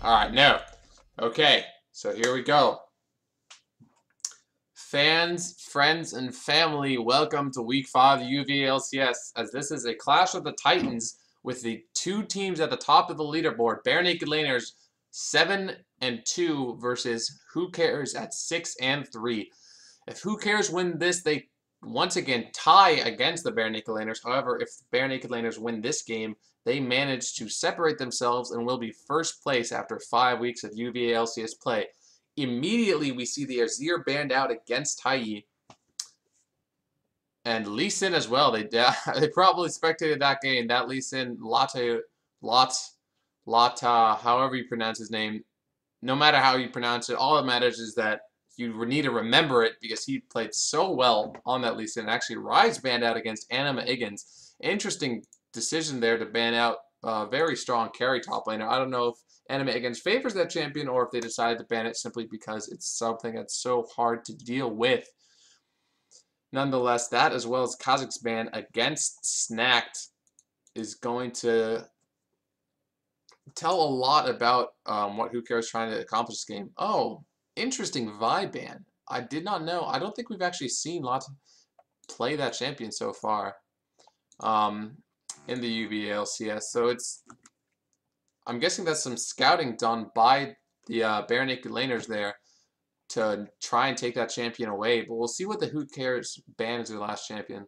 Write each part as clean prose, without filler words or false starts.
Alright, no. Okay, so here we go. Fans, friends, and family, welcome to Week 5 of the UVA LCS, as this is a clash of the Titans with the two teams at the top of the leaderboard. Bare Naked Laners 7-2 versus Who Cares at 6-3. If Who Cares win this, they once again tie against the Bare Naked Laners. However, if the Bare Naked Laners win this game, they manage to separate themselves and will be first place after 5 weeks of UVA LCS play. Immediately, we see the Azir banned out against Taiyi. And Lee Sin as well. They probably spectated that game. That Lee Sin, Lata, however you pronounce his name. No matter how you pronounce it, all that matters is that you need to remember it because he played so well on that Lee Sin. Actually, Rise banned out against Anima Iggins. Interesting decision there to ban out a very strong carry top laner. I don't know if Anima Iggins favors that champion or if they decided to ban it simply because it's something that's so hard to deal with. Nonetheless, that as well as Kha'Zix's ban against Snacked is going to tell a lot about what Who Cares trying to accomplish this game. Oh, interesting Vi ban. I did not know. I don't think we've actually seen lots play that champion so far in the UVA LCS. So I'm guessing that's some scouting done by the Bare Naked Laners there to try and take that champion away. But we'll see what the Who Cares ban as their last champion.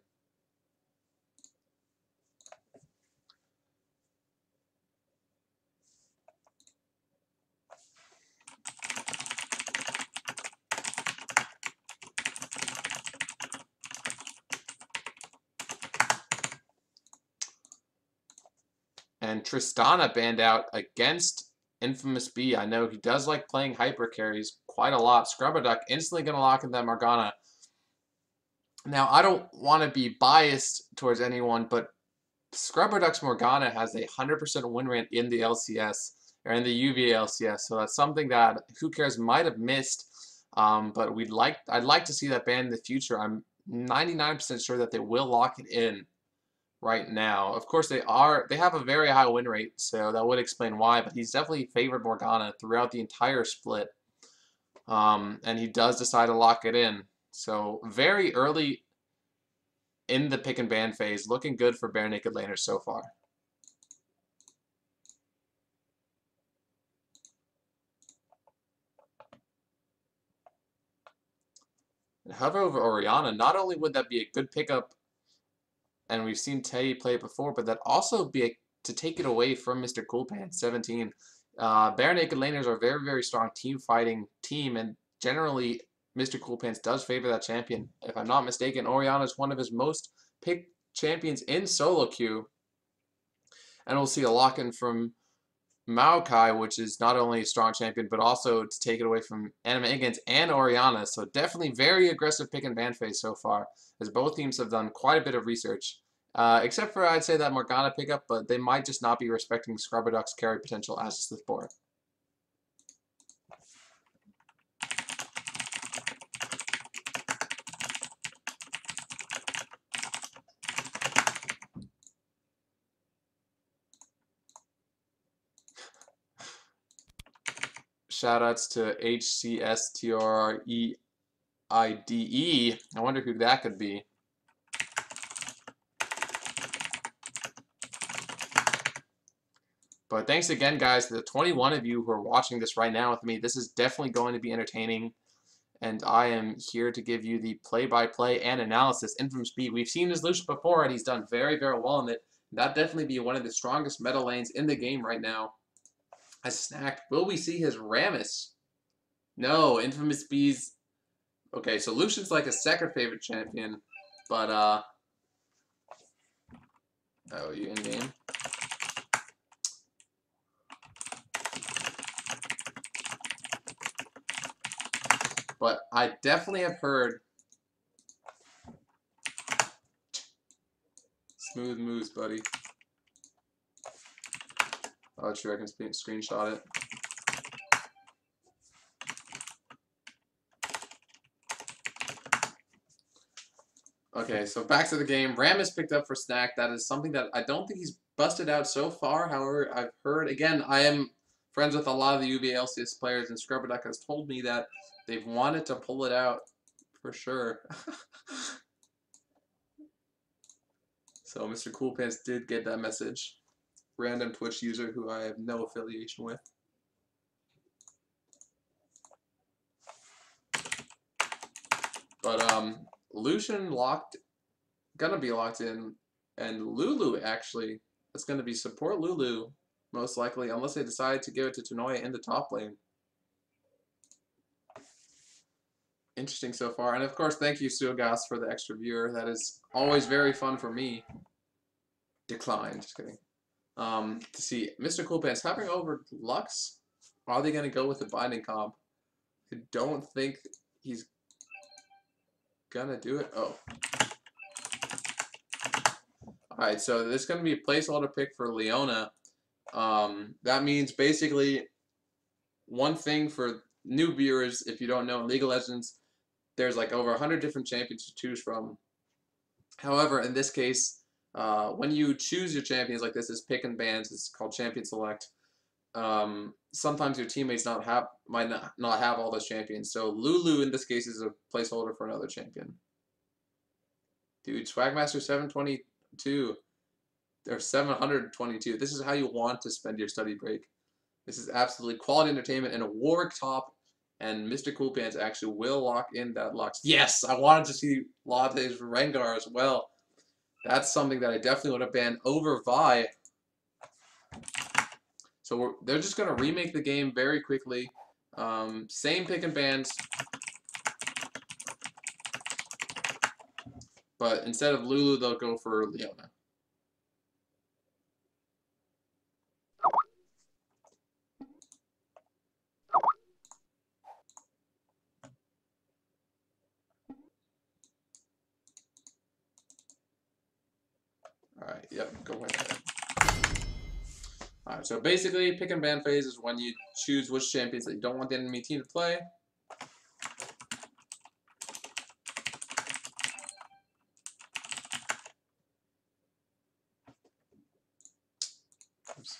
And Tristana banned out against Infamous B. I know he does like playing hyper carries quite a lot. Scrubberduck instantly going to lock in that Morgana. Now, I don't want to be biased towards anyone, but Scrubberduck's Morgana has a 100% win rate in the LCS, or in the UVA LCS, so that's something that Who Cares might have missed, but I'd like to see that ban in the future. I'm 99% sure that they will lock it in right now. Of course, they have a very high win rate, so that would explain why, but he's definitely favored Morgana throughout the entire split, and he does decide to lock it in. So very early in the pick and ban phase, looking good for Bare Naked Laners so far. And hover over Orianna, not only would that be a good pickup, and we've seen Taiyi play it before, but that also be to take it away from Mr. Coolpants 17. Bare Naked Laners are a very, very strong team fighting team, and generally Mr. Coolpants does favor that champion. If I'm not mistaken, Orianna is one of his most picked champions in solo queue. And we'll see a lock-in from Maokai, which is not only a strong champion, but also to take it away from Anima Iggins and Orianna. So definitely very aggressive pick and ban phase so far, as both teams have done quite a bit of research. Except for, I'd say, that Morgana pickup, but they might just not be respecting Scrubberduck's carry potential as is the board. Shoutouts to HCSTREIDE. I wonder who that could be. But thanks again, guys, to the 21 of you who are watching this right now with me. This is definitely going to be entertaining, and I am here to give you the play-by-play and analysis. Infamous B, we've seen his Lucian before, and he's done very, very well in it. That'd definitely be one of the strongest meta lanes in the game right now. As Snacked, will we see his Rammus? No, Infamous B's... Okay, so Lucian's like a second favorite champion, but, oh, you in-game? But I definitely have heard... Smooth moves, buddy. Oh, true, I can screenshot it. Okay, so back to the game. Ram is picked up for Snack. That is something that I don't think he's busted out so far. However, I've heard, again, I am friends with a lot of the UVA LCS players, and Scrubber Duck has told me that they've wanted to pull it out for sure. So Mr. Cool Pants did get that message. Random Twitch user who I have no affiliation with. But Lucian gonna be locked in, and Lulu actually is gonna be support Lulu most likely, unless they decide to give it to Tanoya in the top lane. Interesting so far, and of course, thank you Suagas for the extra viewer. That is always very fun for me. Declined, just kidding. To see Mr. Cool Pants hovering over Lux. Are they gonna go with the binding comp? I don't think he's gonna do it. Oh. Alright, so this is gonna be a placeholder pick for Leona. That means basically one thing for new viewers, if you don't know, in League of Legends, there's like over 100 different champions to choose from. However, in this case, when you choose your champions like this, is pick and bans. It's called champion select. Sometimes your teammates might not have all those champions. So Lulu in this case is a placeholder for another champion. Dude, Swagmaster 722 or 722. This is how you want to spend your study break. This is absolutely quality entertainment and a Warwick top. And Mr. Cool Pants actually will lock in that Lux. Yes, I wanted to see Latte's Rengar as well. That's something that I definitely would have banned over Vi. So they're just going to remake the game very quickly. Same pick and bans. But instead of Lulu, they'll go for Leona. Alright, yep, go ahead. Alright, so basically, pick and ban phase is when you choose which champions that you don't want the enemy team to play. Oops.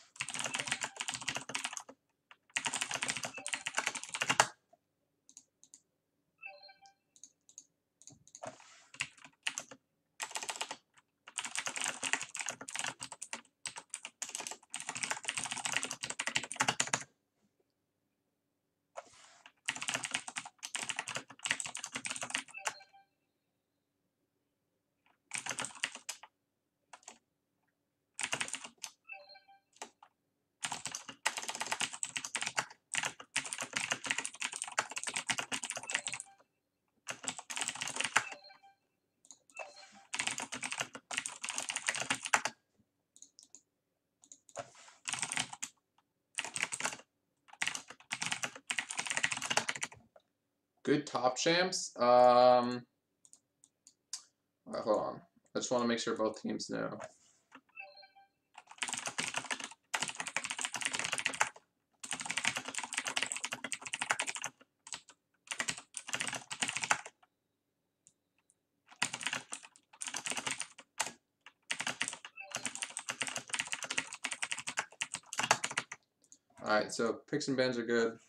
Good top champs. Hold on. I just want to make sure both teams know. Alright, so picks and bans are good.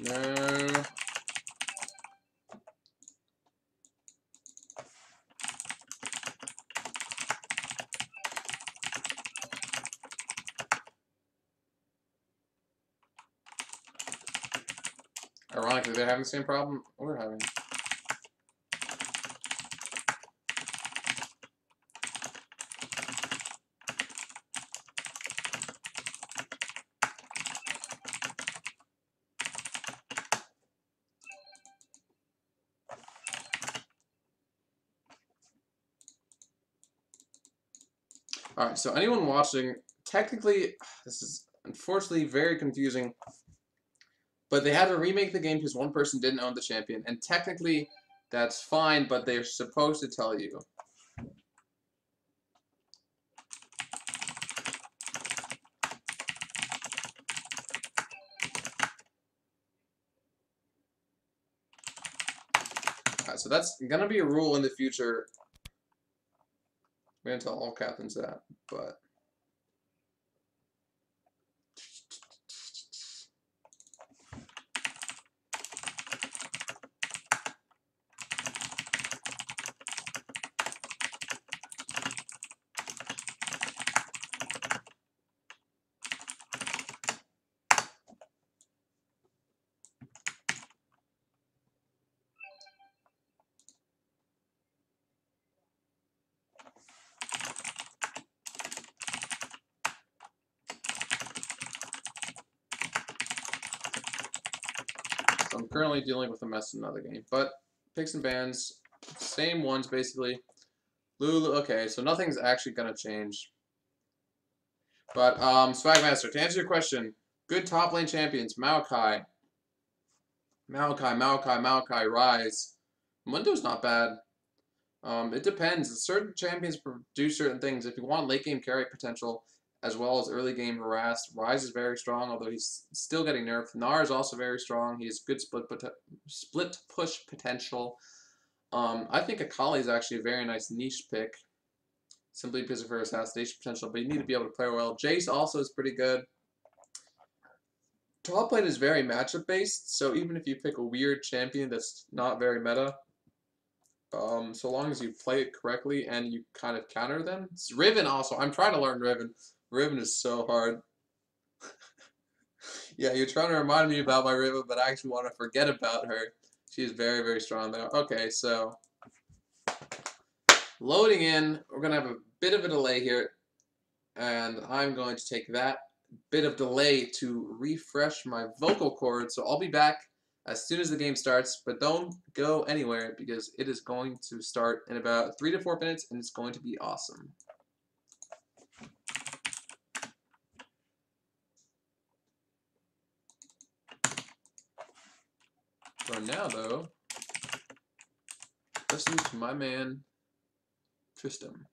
No. Ironically, they're having the same problem we're having. Alright, so anyone watching, technically, this is unfortunately very confusing, but they had to remake the game because one person didn't own the champion, and technically, that's fine, but they're supposed to tell you. Alright, so that's gonna be a rule in the future. We're gonna tell all captains that, but so I'm currently dealing with a mess in another game. But picks and bans, same ones basically. Lulu, okay, so nothing's actually gonna change. But Swagmaster, to answer your question, good top lane champions, Maokai, Rise. Mundo's not bad. It depends. Certain champions do certain things. If you want late game carry potential as well as early game harass, Rise is very strong, although he's still getting nerfed. Gnar is also very strong. He has good split push potential. I think Akali is actually a very nice niche pick, simply because of her assassination potential, but you need to be able to play her well. Jace also is pretty good. Top lane is very matchup based, so even if you pick a weird champion that's not very meta, so long as you play it correctly and you kind of counter them. Riven also. I'm trying to learn Riven. Riven is so hard. Yeah, you're trying to remind me about my Riven, but I actually want to forget about her. She's very, very strong there. Okay, so loading in. We're going to have a bit of a delay here, and I'm going to take that bit of delay to refresh my vocal cords. So I'll be back as soon as the game starts, but don't go anywhere because it is going to start in about 3 to 4 minutes, and it's going to be awesome. For now, though, listen to my man, Tristram.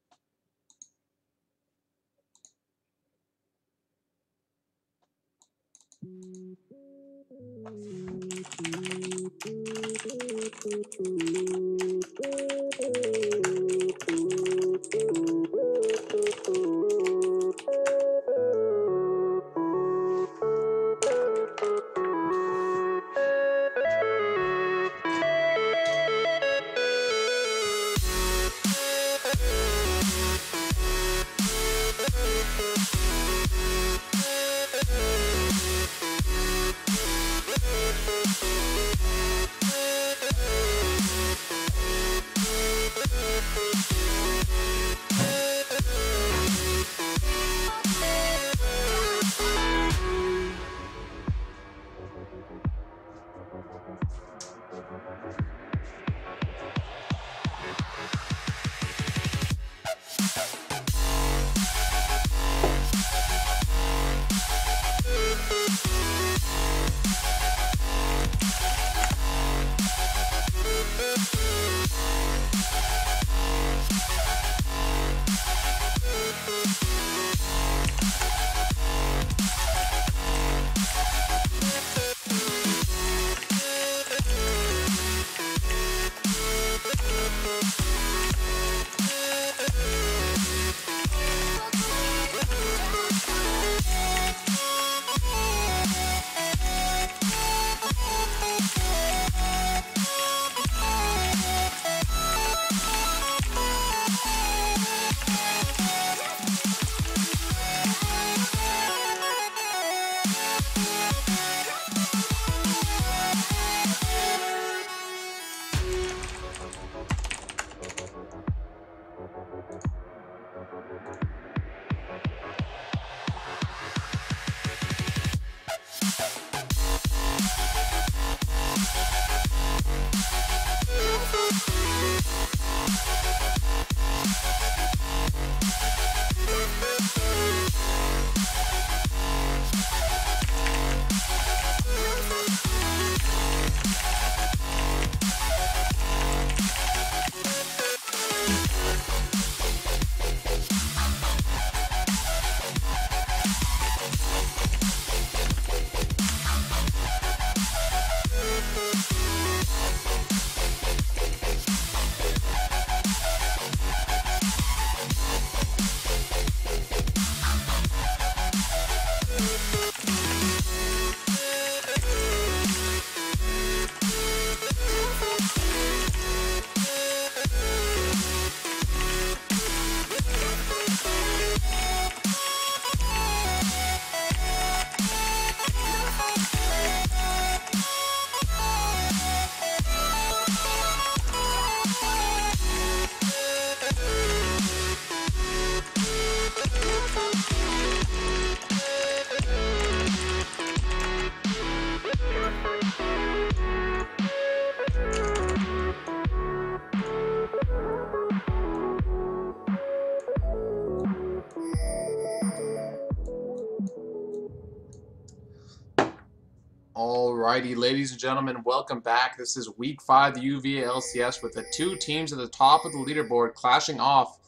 Alrighty, ladies and gentlemen, welcome back. This is Week 5 of the UVA LCS with the two teams at the top of the leaderboard clashing off.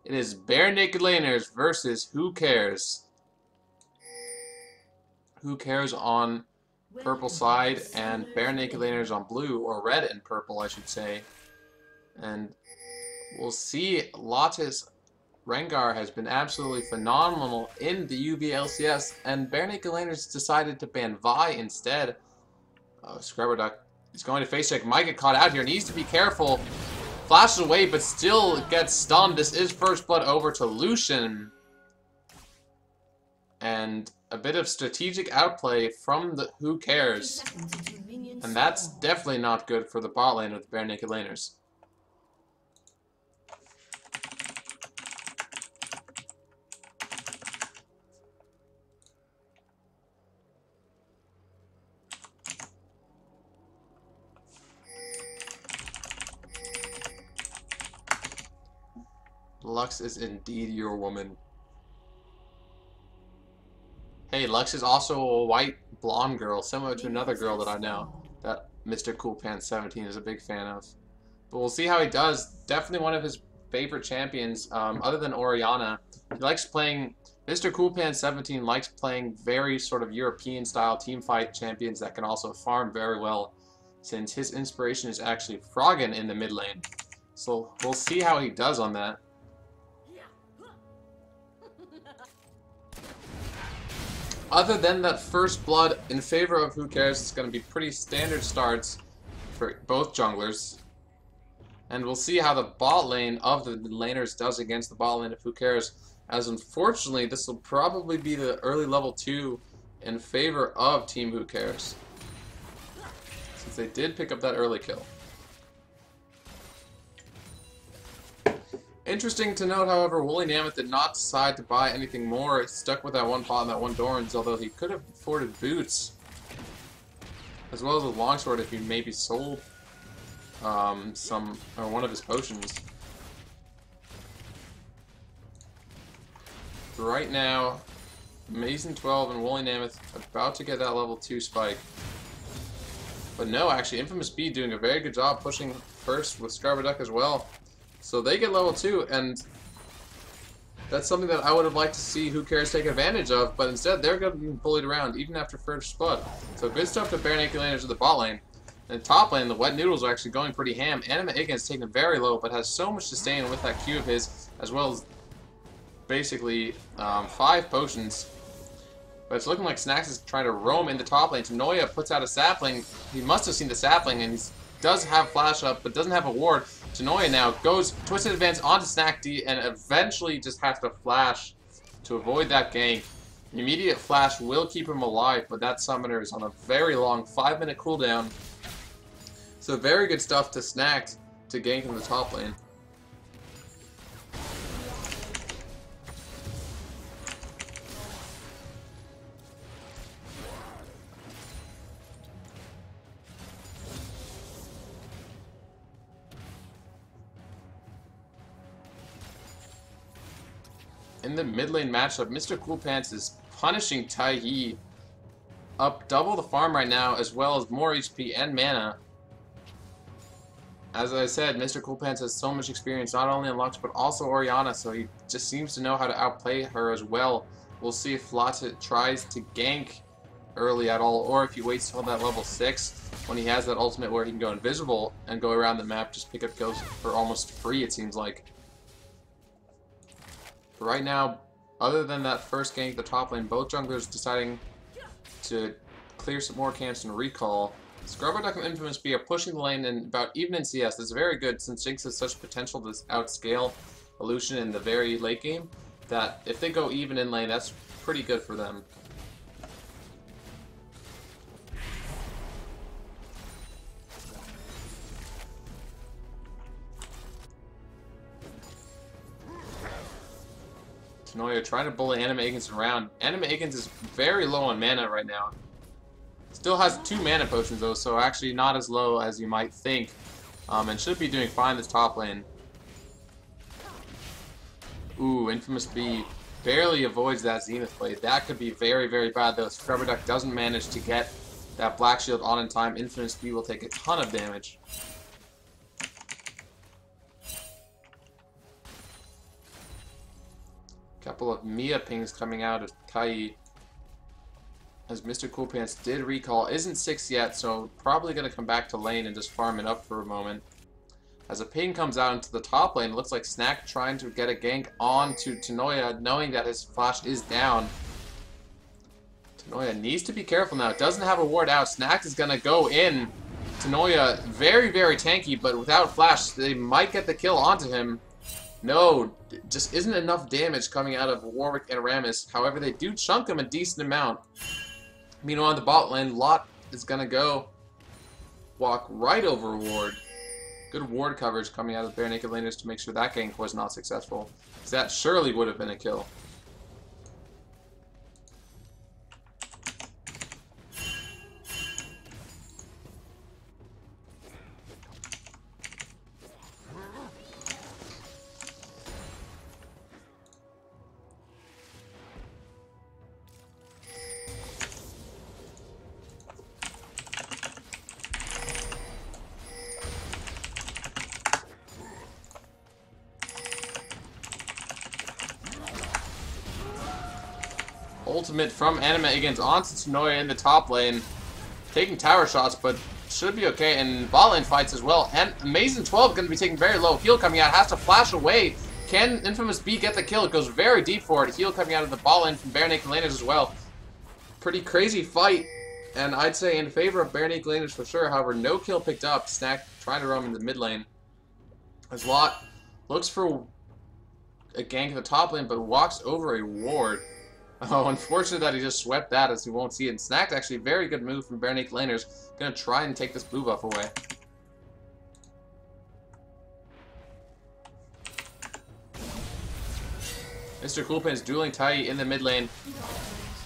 It is Bare Naked Laners versus Who Cares. Who Cares on purple side and Bare Naked Laners on blue, or red and purple, I should say. And we'll see. Lotus Rengar has been absolutely phenomenal in the UV LCS, and Bare Naked Laners decided to ban Vi instead. Scrubber Duck is going to face check. Might get caught out here. Needs to be careful. Flashes away, but still gets stunned. This is first blood over to Lucian. And a bit of strategic outplay from the Who Cares. And that's definitely not good for the bot lane of the Bare Naked Laners. Lux is indeed your woman. Hey, Lux is also a white blonde girl, similar to another girl that I know, that Mr. Cool Pants 17 is a big fan of. But we'll see how he does. Definitely one of his favorite champions, other than Orianna. He likes playing, Mr. Cool Pants 17 likes playing very sort of European-style teamfight champions that can also farm very well, since his inspiration is actually Froggen in the mid lane. So we'll see how he does on that. Other than that first blood in favor of Who Cares, it's going to be pretty standard starts for both junglers. And we'll see how the bot lane of the laners does against the bot lane of Who Cares, as unfortunately this will probably be the early level 2 in favor of Team Who Cares, since they did pick up that early kill. Interesting to note, however, Woolly Mammoth did not decide to buy anything more. It stuck with that one pot and that one Dorans, although he could have afforded boots, as well as a longsword if he maybe sold one of his potions. Right now, Mason 12 and Woolly Mammoth about to get that level 2 spike. But no, actually, Infamous B doing a very good job pushing first with Scrubber Duck as well. So they get level 2, and that's something that I would have liked to see Who Cares take advantage of, but instead they're going to be bullied around, even after first blood. So good stuff to Bare Naked Laners of the bot lane. In the top lane, the Wet Noodles are actually going pretty ham. Anima Igans taken very low, but has so much sustain with that Q of his, as well as basically 5 potions. But it's looking like Snax is trying to roam into top lane. Tanoia puts out a sapling. He must have seen the sapling, and he does have flash up, but doesn't have a ward. Tanoia now goes Twisted Advance onto Snack D and eventually just has to flash to avoid that gank. An immediate flash will keep him alive, but that summoner is on a very long 5-minute cooldown. So very good stuff to Snack to gank in the top lane. In the mid lane matchup, Mr. Cool Pants is punishing Taiyi. Up double the farm right now, as well as more HP and mana. As I said, Mr. Cool Pants has so much experience, not only in Lux, but also Orianna, so he just seems to know how to outplay her as well. We'll see if Lotte tries to gank early at all, or if he waits till that level 6, when he has that ultimate where he can go invisible and go around the map, just pick up kills for almost free, it seems like. Right now, other than that first gank at the top lane, both junglers deciding to clear some more camps and recall. Scrubber Duck and Infamous B are pushing the lane and about even in CS. That's very good, since Jinx has such potential to outscale Illusion in the very late game, that if they go even in lane, that's pretty good for them. Tanoia trying to bully Anima Igans around. Anima Igans is very low on mana right now. Still has 2 mana potions though, so actually not as low as you might think. And should be doing fine this top lane. Ooh, Infamous B barely avoids that Zenith blade. That could be very, very bad though. Scrubber Duck doesn't manage to get that Black Shield on in time. Infamous B will take a ton of damage. Couple of Mia pings coming out of Tai, as Mr. Cool Pants did recall. Isn't 6 yet, so probably going to come back to lane and just farm it up for a moment. As a ping comes out into the top lane, it looks like Snack trying to get a gank onto Tanoya, knowing that his flash is down. Tanoya needs to be careful now. It doesn't have a ward out. Snack is going to go in. Tanoya, very, very tanky, but without flash, they might get the kill onto him. No, just isn't enough damage coming out of Warwick and Rammus. However, they do chunk him a decent amount. Meanwhile, on the bot lane, Lot is going to go walk right over ward. Good ward coverage coming out of Bare Naked Laners to make sure that gank was not successful, because that surely would have been a kill. Ultimate from Anima Higgins onto Tanoya in the top lane, taking tower shots, but should be okay. And bot lane fights as well. And Amazing 12 going to be taking very low. Heal coming out, has to flash away. Can Infamous B get the kill? It goes very deep for it. Heal coming out of the bot lane from Bare Naked Laners as well. Pretty crazy fight, and I'd say in favor of Bare Naked Laners for sure. However, no kill picked up. Snack trying to roam in the mid lane. As Lot looks for a gank in the top lane, but walks over a ward. Oh, unfortunate that he just swept that, as he won't see it. And Snack's actually a very good move from Bare Naked Laners. Gonna try and take this blue buff away. Mr. Coolpants dueling Tai in the mid lane.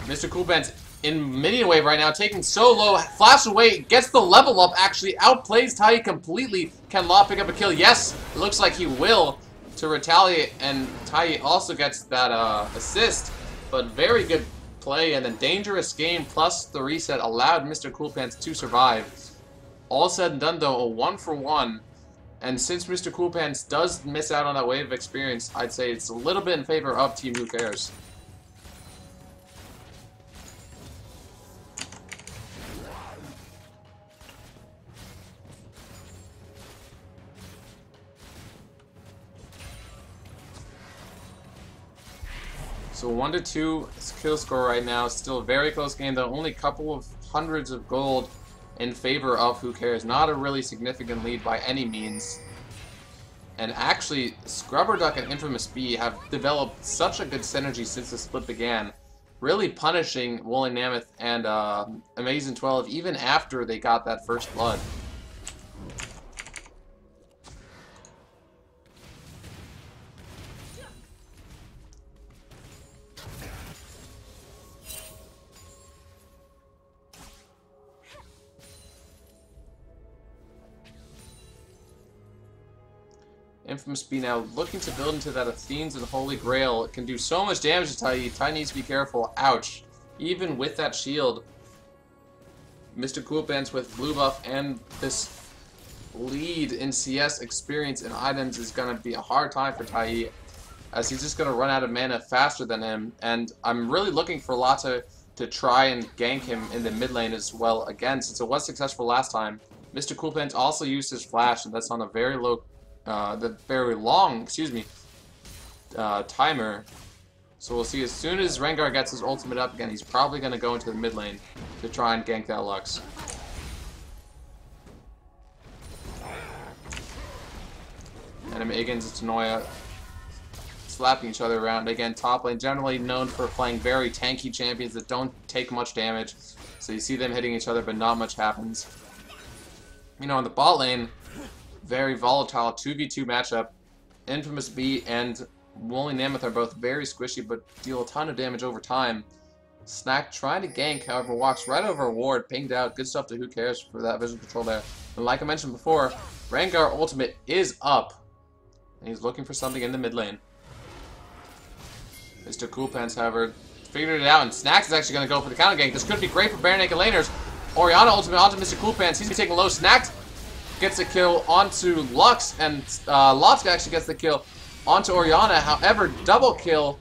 Mr. Coolpants in minion wave right now, taking so low. Flash away, gets the level up, actually outplays Tai completely. Can Law pick up a kill? Yes, it looks like he will to retaliate, and Tai also gets that assist. But very good play, and a dangerous game plus the reset allowed Mr. Coolpants to survive. All said and done though, a 1-for-1. And since Mr. Coolpants does miss out on that wave of experience, I'd say it's a little bit in favor of Team Who Cares. So 1-2 kill score right now. Still a very close game though. Only a couple of hundreds of gold in favor of Who Cares. Not a really significant lead by any means. And actually, Scrubber Duck and Infamous B have developed such a good synergy since the split began. Really punishing Woolly Mammoth and Amazing 12 even after they got that first blood. Infamous B now looking to build into that Athenes and Holy Grail. It can do so much damage to Tai. Tai needs to be careful. Ouch. Even with that shield, Mr. Coolpants with blue buff and this lead in CS experience and items is going to be a hard time for Tai, as he's just going to run out of mana faster than him. And I'm really looking for Lotta to try and gank him in the mid lane as well again, since it was successful last time. Mr. Coolpants also used his flash, and that's on a very low very long, timer. So we'll see as soon as Rengar gets his ultimate up again, he's probably going to go into the mid lane to try and gank that Lux. And Higgins and Tanoya slapping each other around. Again, top lane generally known for playing very tanky champions that don't take much damage. So you see them hitting each other, but not much happens. You know, on the bot lane, very volatile 2v2 matchup. Infamous B and Woolly Mammoth are both very squishy, but deal a ton of damage over time. Snack trying to gank, however, walks right over a ward, pinged out. Good stuff to Who Cares for that vision control there. And like I mentioned before, Rengar ultimate is up, and he's looking for something in the mid lane. Mr. Coolpants, however, figured it out, and Snack is actually going to go for the counter gank. This could be great for Bare Naked Laners. Orianna ultimate onto Mr. Cool Pants. He's taking low. Snacked gets the kill onto Lux, and Lux actually gets the kill onto Orianna. However, double kill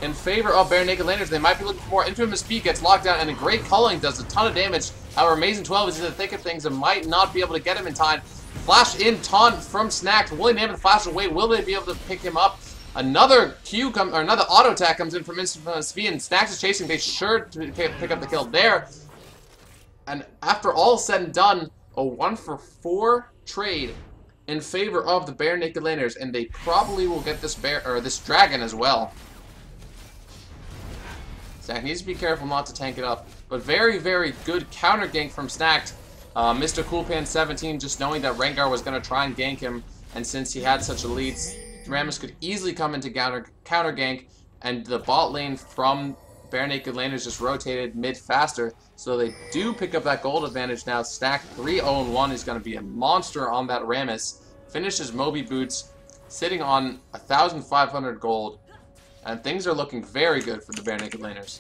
in favor of Bare Naked Laners. They might be looking for more. Infamous Speed gets locked down, and a great culling does a ton of damage. However, Amazing 12 is in the thick of things and might not be able to get him in time. Flash in taunt from Snack. Willie Mammoth flash away. Will they be able to pick him up? Another another auto attack comes in from Infamous Speed, and Snacks is chasing. They sure to pick up the kill there. And after all said and done, a 1-for-4 trade in favor of the Bare Naked Laners, and they probably will get this this dragon as well. Snack needs to be careful not to tank it up, but very, very good counter gank from Snack. Mr. Coolpan 17 just knowing that Rengar was going to try and gank him, and since he had such a lead, Rammus could easily come into counter gank, and the bot lane from Bare Naked Laners just rotated mid faster, so they do pick up that gold advantage now. Snack 3-0-1 is going to be a monster on that Rammus. Finishes Moby Boots, sitting on 1,500 gold. And things are looking very good for the Bare Naked Laners.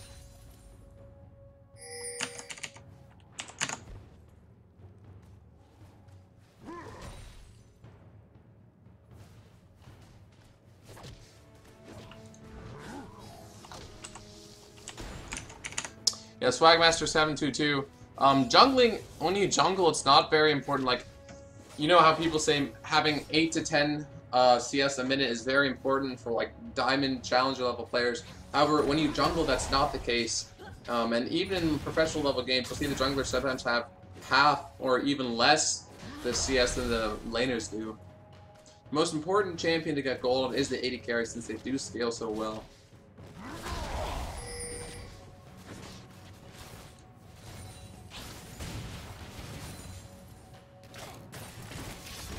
Yeah, Swagmaster 722. Jungling, when you jungle, it's not very important. Like, you know how people say having 8 to 10 CS a minute is very important for like diamond challenger level players. However, when you jungle, that's not the case. And even in professional level games, you'll see the junglers sometimes have half or even less the CS than the laners do. The most important champion to get gold is the AD carry, since they do scale so well.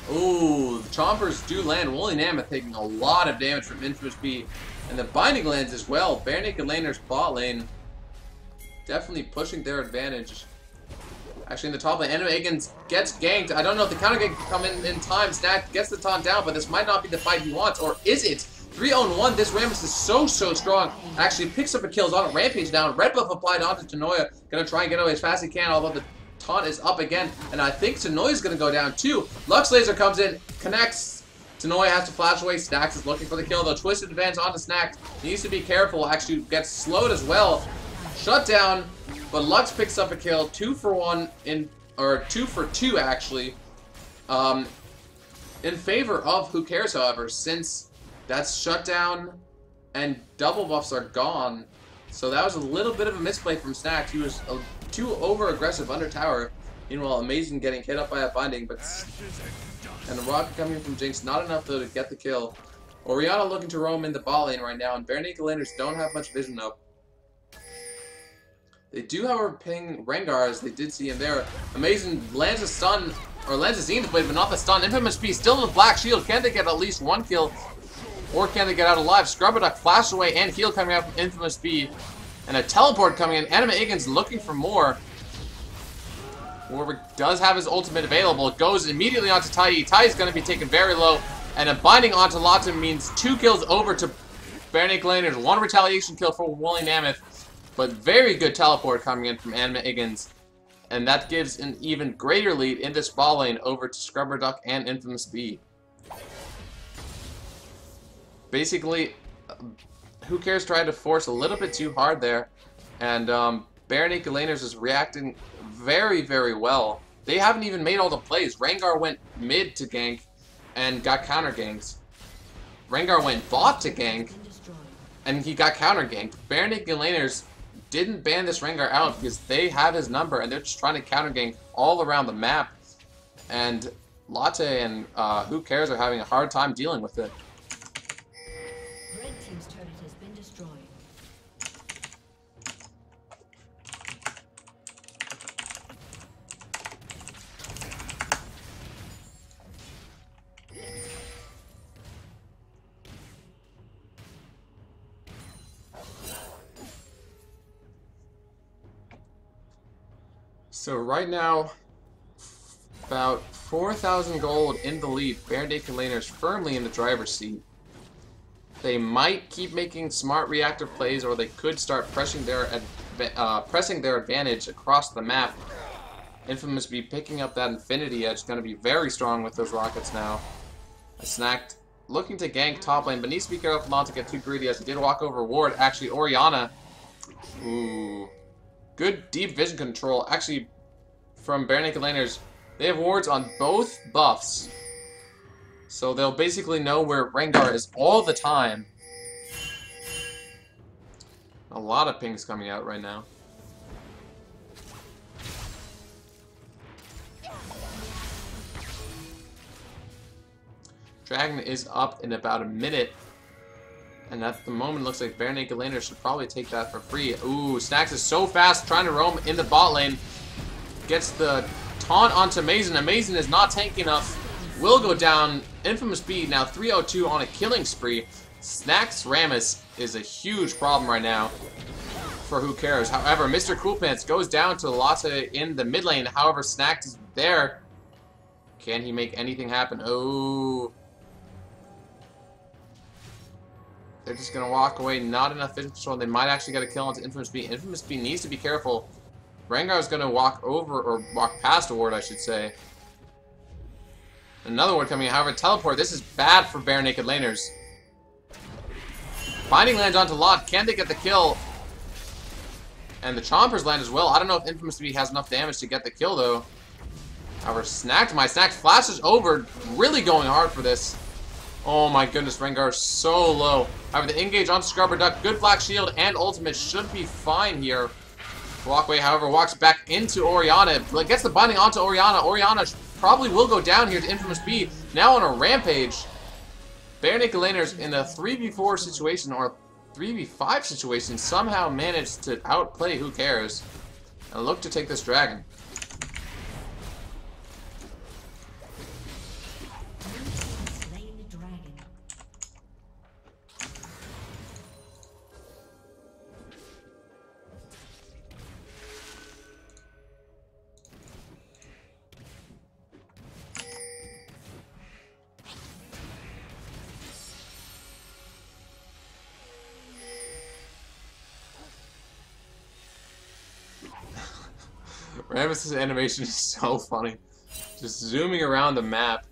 Ooh, the chompers do land. Woolly Mammoth taking a lot of damage from Infamous B. And the binding lands as well. Bare Naked Laners bot lane definitely pushing their advantage. Actually, in the top lane, Enemy Higgins gets ganked. I don't know if the counter gank can come in time. Snack gets the taunt down, but this might not be the fight he wants. Or is it? 3-on-1. This Rammus is so strong. Actually picks up a kill. Is on a rampage down. Red buff applied onto Tanoia. Gonna try and get away as fast as he can, although the taunt is up again, and I think Tanoia's gonna go down too. Lux Laser comes in, connects. Tanoia has to flash away. Snacks is looking for the kill, though. Twisted advance onto Snacks. Needs to be careful. Actually gets slowed as well. Shut down, but Lux picks up a kill. 2-for-1 or 2-for-2 actually. In favor of Who Cares, however, since that's shut down and double buffs are gone. So that was a little bit of a misplay from Snacks. He was too over-aggressive under tower. Meanwhile, Amazing getting hit up by a binding, but and the rocket coming from Jinx, not enough though to get the kill. Orianna looking to roam in the bot lane right now, and Bare Naked Laners don't have much vision up. They do, however, ping Rengar, as they did see him there. Amazing lands a stun, or lands a Zenith Blade, but not the stun. Infamous P still in the black shield. Can they get at least one kill, or can they get out alive? Scrubberduck flash away and heal coming out from Infamous P. And a teleport coming in. Anima Higgins looking for more. Warwick does have his ultimate available. It goes immediately onto Tai. Tai is going to be taken very low. And a binding onto Lotta means 2 kills over to Bare Naked Laners. 1 retaliation kill for Woolly Mammoth. But very good teleport coming in from Anima Higgins. And that gives an even greater lead in this ball lane over to Scrubberduck and Infamous B. Basically, Who Cares tried to force a little bit too hard there, and Bare Naked Laners is reacting very, very well. They haven't even made all the plays. Rengar went mid to gank and got counter ganked. Rengar went bot to gank and he got counter ganked. Bare Naked Laners didn't ban this Rengar out because they have his number and they're just trying to counter gank all around the map. And Latte and Who Cares are having a hard time dealing with it. So right now, about 4,000 gold in the lead. Bare Naked Laners firmly in the driver's seat. They might keep making smart reactive plays, or they could start pressing their advantage across the map. Infamous be picking up that Infinity Edge. Going to be very strong with those rockets now. Snacked looking to gank top lane, but needs to be careful not to get too greedy as he did walk over ward. Actually, Orianna. Ooh. Good deep vision control. Actually, from Bare Naked Laners, they have wards on both buffs. So they'll basically know where Rengar is all the time. A lot of pings coming out right now. Dragon is up in about a minute. And at the moment, it looks like Bare Naked Laner should probably take that for free. Ooh, Snax is so fast trying to roam in the bot lane. Gets the taunt onto Mazen. Mazen is not tanky enough. Will go down. Infamous B now 302 on a killing spree. Snax Rammus is a huge problem right now for who cares. However, Mr. Coolpants goes down to Lotta in the mid lane. However, Snax is there. Can he make anything happen? Oh. They're just going to walk away. Not enough vision control. They might actually get a kill onto Infamous B. Infamous B needs to be careful. Rengar is going to walk over, or walk past a ward, I should say. Another ward coming in. However, teleport. This is bad for Bare Naked Laners. Binding lands onto Lot. Can they get the kill? And the Chompers land as well. I don't know if Infamous B has enough damage to get the kill, though. However, Snacked. My Snack flashes over. Really going hard for this. Oh my goodness, Rengar is so low. However, the engage onto Scrubber Duck. Good Black Shield and ultimate should be fine here. Walkway, however, walks back into Orianna. Gets the binding onto Orianna. Orianna probably will go down here to Infamous B. Now on a rampage. Bare Naked Laners in a 3v4 situation or 3v5 situation somehow managed to outplay who cares. And look to take this dragon. Rammus's animation is so funny. Just zooming around the map.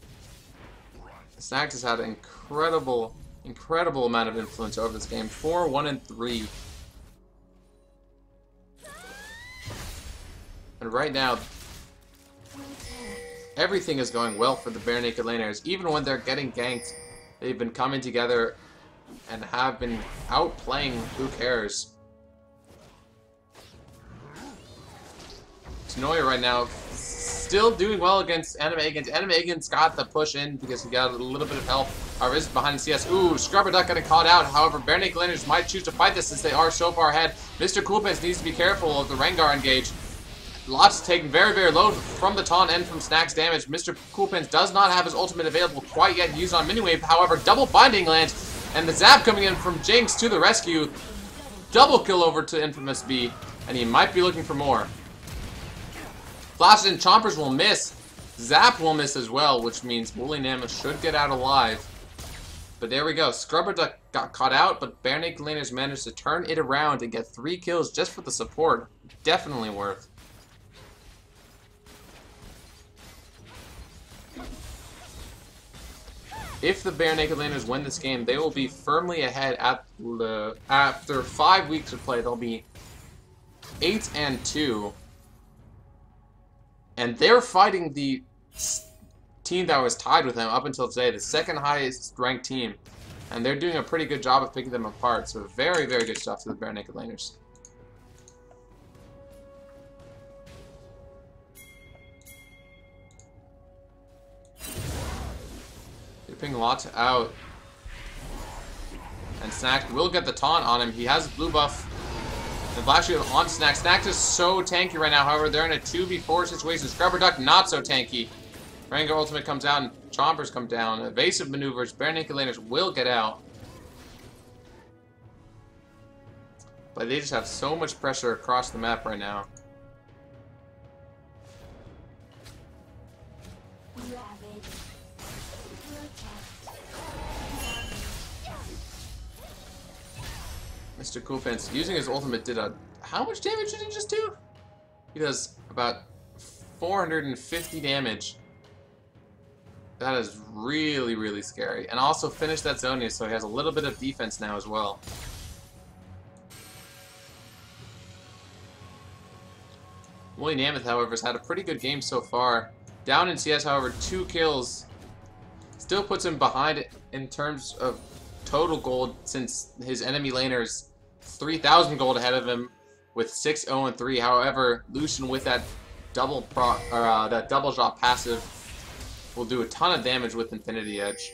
Snax has had an incredible amount of influence over this game. 4, 1, and 3. And right now, everything is going well for the Bare Naked Laners. Even when they're getting ganked, they've been coming together and have been outplaying who cares. Noya right now still doing well against Anime Agents. Anime Agents got the push in because he got a little bit of help. However, is behind CS. Ooh, Scrubber Duck getting caught out. However, Bare Naked Laners might choose to fight this since they are so far ahead. Mr. Coolpants needs to be careful of the Rengar engage. Lots taken very low from the taunt and from Snack's damage. Mr. Coolpants does not have his ultimate available quite yet used on Miniwave. However, double binding lands and the zap coming in from Jinx to the rescue. Double kill over to Infamous B, and he might be looking for more. Flashes and Chompers will miss. Zap will miss as well, which means Woolly Mammoth should get out alive. But there we go. Scrubber Duck got caught out, but Bare Naked Laners managed to turn it around and get 3 kills just for the support. Definitely worth. If the Bare Naked Laners win this game, they will be firmly ahead after 5 weeks of play. They'll be 8-2. And they're fighting the team that was tied with them up until today, the second highest ranked team. And they're doing a pretty good job of picking them apart. So very good stuff to the Bare Naked Laners. Dipping Lotta out. And Snack will get the taunt on him. He has blue buff. The Black Shield on Snack. Snack is so tanky right now. However, they're in a 2v4 situation. Scrubber Duck not so tanky. Rengar ultimate comes out and Chompers come down. Evasive maneuvers. Bare Naked Laners will get out. But they just have so much pressure across the map right now. Mr. Coolpants using his ultimate did a... How much damage did he just do? He does about 450 damage. That is really, really scary. And also finish that Zonia, so he has a little bit of defense now as well. Willie Namath, however, has had a pretty good game so far. Down in CS, however, 2 kills. Still puts him behind in terms of total gold, since his enemy laner is 3,000 gold ahead of him with 6-0-3. However, Lucian with that double shot passive will do a ton of damage with Infinity Edge.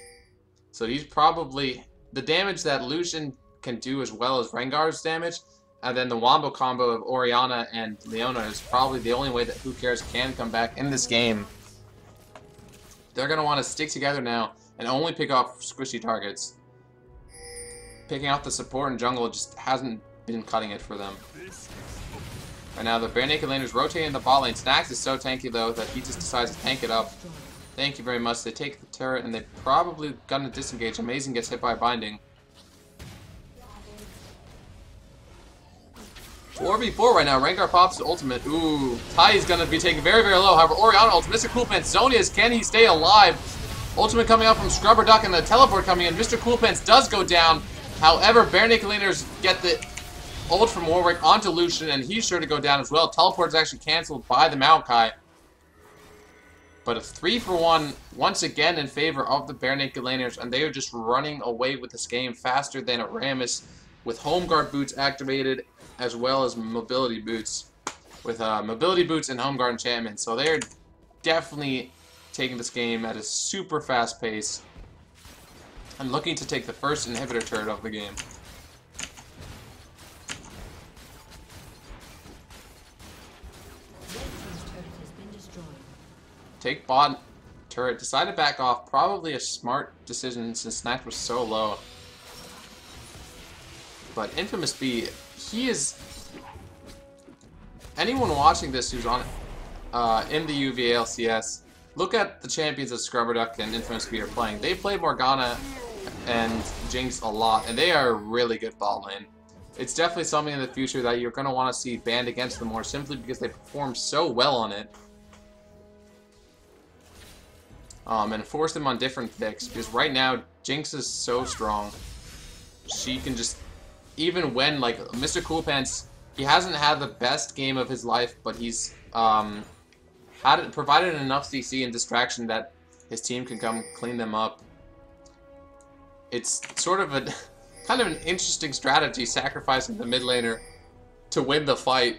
So he's probably the damage that Lucian can do as well as Rengar's damage, and then the Wombo combo of Orianna and Leona is probably the only way that Who Cares can come back in this game. They're going to want to stick together now and only pick off squishy targets. Picking out the support and jungle just hasn't been cutting it for them. Right now, the bare naked laners rotating the bot lane. Snax is so tanky, though, that he just decides to tank it up. Thank you very much. They take the turret, and they're probably going to disengage. Amazing gets hit by binding. 4v4 right now. Rengar pops his ultimate. Ooh, Tai is going to be taken very, very low. However, Orianna ultimate. Mr. Coolpants, Zonia's, can he stay alive? Ultimate coming out from Scrubber Duck and the teleport coming in. Mr. Coolpants does go down. However, bare naked laners get the ult from Warwick onto Lucian, and he's sure to go down as well. Teleport is actually cancelled by the Maokai. But a 3-for-1 once again in favor of the bare naked laners, and they are just running away with this game faster than Aramis, with home guard boots activated as well as mobility boots, with mobility boots and home guard enchantment. So they're definitely taking this game at a super fast pace and looking to take the first inhibitor turret of the game. Take bot turret, decide to back off. Probably a smart decision since Snax was so low. But Infamous B, he is... Anyone watching this who's on in the UVA LCS, look at the champions that Scrubber Duck and Infamous B are playing. They play Morgana and Jinx a lot, and they are a really good bot lane. It's definitely something in the future that you're going to want to see banned against them more, simply because they perform so well on it. And force them on different picks, because right now Jinx is so strong. She can just, even when, like, Mr. Coolpants, he hasn't had the best game of his life, but he's provided enough CC and distraction that his team can come clean them up. It's sort of a kind of an interesting strategy, sacrificing the mid laner to win the fight.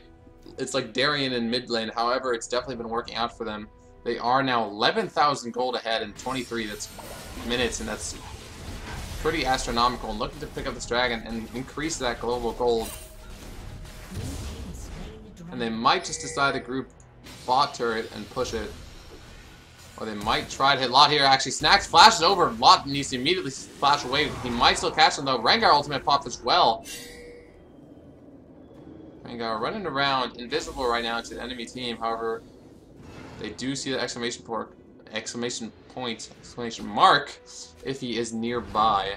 It's like Darien in mid lane. However, it's definitely been working out for them. They are now 11,000 gold ahead in 23 minutes, and that's pretty astronomical. And looking to pick up this dragon and increase that global gold. And they might just decide to group bot turret and push it. Or they might try to hit Lot here. Actually, Snax flashes over. Lot needs to immediately flash away. He might still catch him, though. Rengar ultimate popped as well. Rengar running around, invisible right now to the enemy team. However, they do see the exclamation mark if he is nearby.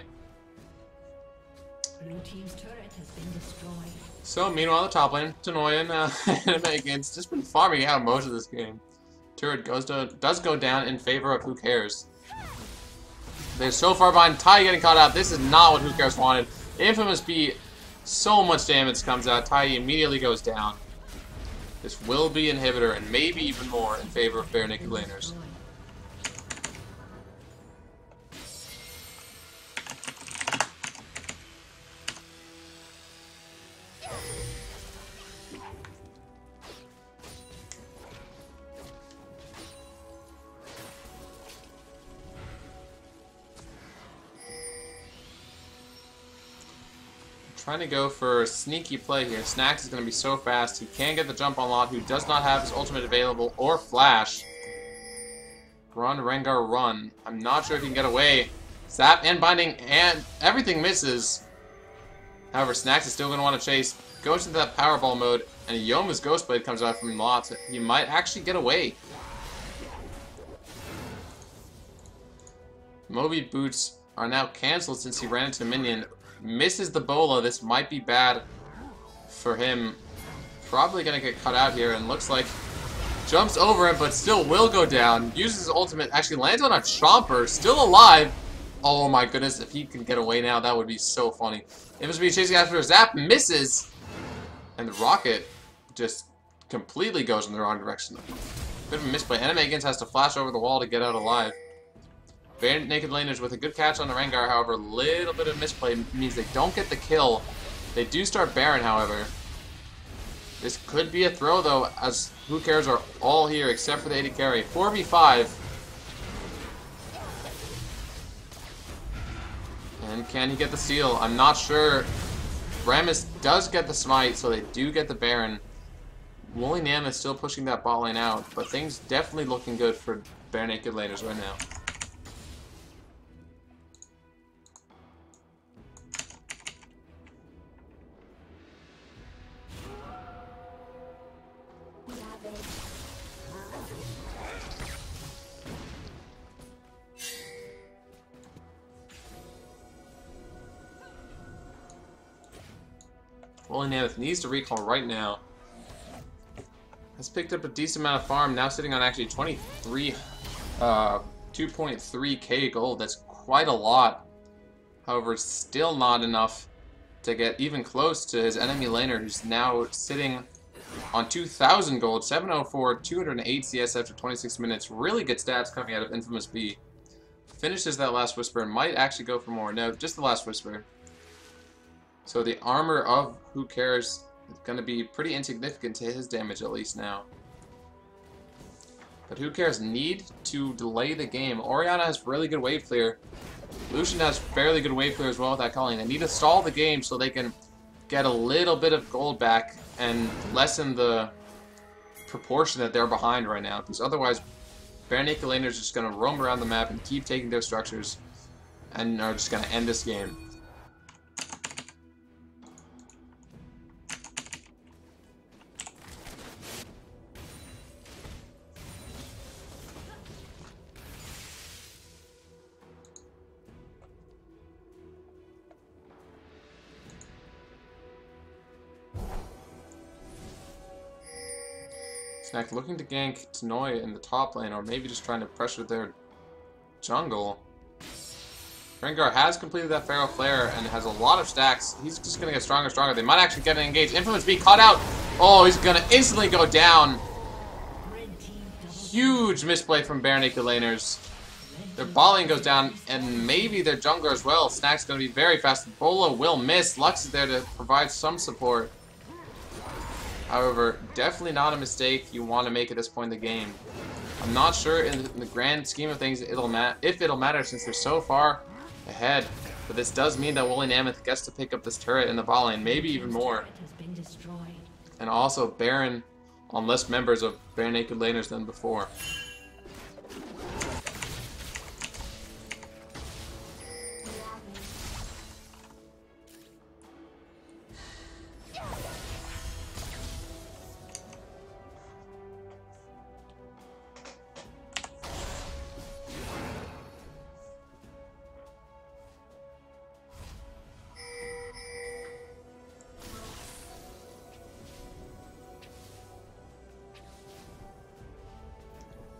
Blue team's turret has been destroyed. So meanwhile, the top lane, Tanoyan and Megan's just been farming out most of this game. Turret does go down in favor of Who Cares. They're so far behind. Tai getting caught out. This is not what Who Cares wanted. Infamous B, so much damage comes out. Tai immediately goes down. This will be inhibitor, and maybe even more, in favor of bare naked laners. Trying to go for a sneaky play here. Snax is going to be so fast. He can get the jump on Lot, who does not have his ultimate available or flash. Run, Rengar, run. I'm not sure if he can get away. Zap and binding, and everything misses. However, Snax is still going to want to chase. Goes into that Powerball mode, and Yoma's Ghost Blade comes out from Lot. He might actually get away. Moby Boots are now cancelled since he ran into a minion. Misses the bola. This might be bad for him. Probably going to get cut out here, and looks like Jumps over him, but still will go down. Uses his ultimate. Actually lands on a Chomper. Still alive. Oh my goodness, if he can get away now, that would be so funny. Infamous B chasing after a Zap. Misses. And the Rocket just completely goes in the wrong direction. Bit of a misplay. Anime Higgins has to flash over the wall to get out alive. Bare Naked Laners with a good catch on the Rengar, however, a little bit of misplay means they don't get the kill. They do start Baron, however. This could be a throw, though, as Who Cares are all here except for the AD carry. 4v5. And can he get the steal? I'm not sure. Rammus does get the smite, so they do get the Baron. Woolly Nam is still pushing that bot lane out, but things definitely looking good for Bare Naked Laners right now. Woolly Mammoth needs to recall right now. Has picked up a decent amount of farm, now sitting on actually 2.3k gold. That's quite a lot. However, it's still not enough to get even close to his enemy laner, who's now sitting on 2,000 gold, 704, 208 CS after 26 minutes. Really good stats coming out of Infamous B. Finishes that last Whisper and might actually go for more. No, just the last Whisper. So the armor of Who Cares is going to be pretty insignificant to his damage, at least now. But Who Cares need to delay the game. Orianna has really good wave clear. Lucian has fairly good wave clear as well with that calling. They need to stall the game so they can get a little bit of gold back and lessen the proportion that they're behind right now. Because otherwise, Bare Naked Laners are just going to roam around the map and keep taking their structures and are just going to end this game. Snack looking to gank Tanoia in the top lane, or maybe just trying to pressure their jungle. Rengar has completed that Pharaoh Flare and has a lot of stacks. He's just going to get stronger and stronger. They might actually get engaged. Infamous B caught out. Oh, he's going to instantly go down. Huge misplay from Bare Naked Laners. Their bot lane goes down, and maybe their jungler as well. Snack's going to be very fast. Bola will miss. Lux is there to provide some support. However, definitely not a mistake you want to make at this point in the game. I'm not sure in the grand scheme of things if it'll matter since they're so far ahead. But this does mean that Woolly Mammoth gets to pick up this turret in the bot lane, maybe even more. And also Baron on less members of Bare Naked Laners than before.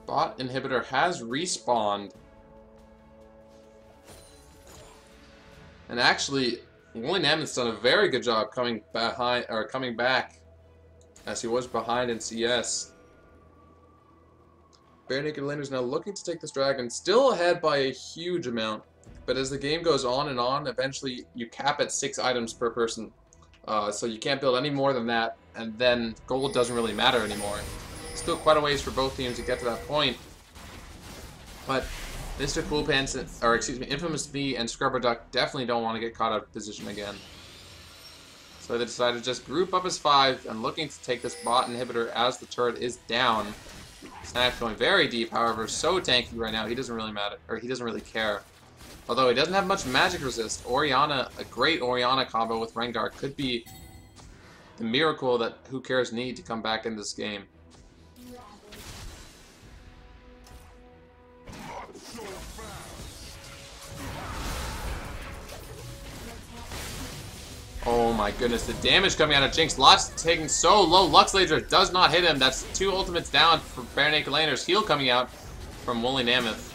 Bot inhibitor has respawned. And actually, Woolly Mammoth's done a very good job coming back as he was behind in CS. Bare Naked Laners now looking to take this dragon, still ahead by a huge amount. But as the game goes on and on, eventually you cap at 6 items per person. So you can't build any more than that, and then gold doesn't really matter anymore. Still quite a ways for both teams to get to that point. But Mr. Coolpants, or excuse me, Infamous B and Scrubber Duck definitely don't want to get caught out of position again. So they decided to just group up as 5 and looking to take this bot inhibitor as the turret is down. Snack going very deep, however, so tanky right now, he doesn't really matter, or he doesn't really care. Although he doesn't have much magic resist, Orianna, a great Orianna combo with Rengar could be the miracle that Who Cares need to come back in this game. Oh my goodness, the damage coming out of Jinx. Lot's taking so low. Lux Laser does not hit him. That's 2 ultimates down for Bare Naked Laners. Heal coming out from Woolly Mammoth.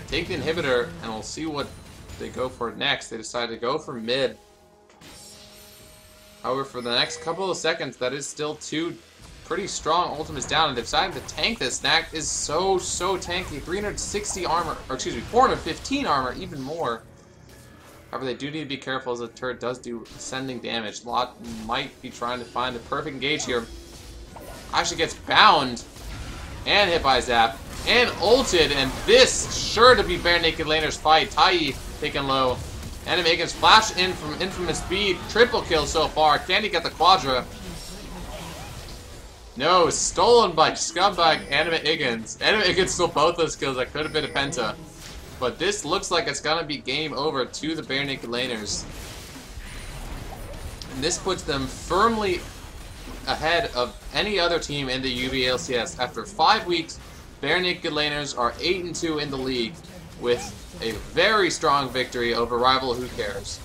Take the inhibitor, and we'll see what they go for next. They decide to go for mid. However, for the next couple of seconds, that is still 2 pretty strong ultimates down, and they've decided to tank this. Knack is so tanky. 360 armor, or excuse me, 415 armor, even more. However, they do need to be careful as the turret does do ascending damage. Lot might be trying to find the perfect engage here. Actually gets bound and hit by Zap and ulted, and this sure to be Bare Naked Laner's fight. Tai taken low. Anime Iggins flash in from infamous speed. Triple kill so far. Can he get the Quadra? No, stolen by scumbag Anime Iggins. Anime Iggins stole both those kills. That could have been a penta. But this looks like it's going to be game over to the Bare Naked Laners. And this puts them firmly ahead of any other team in the UB LCS. After 5 weeks, Bare Naked Laners are 8-2 in the league with a very strong victory over rival Who Cares.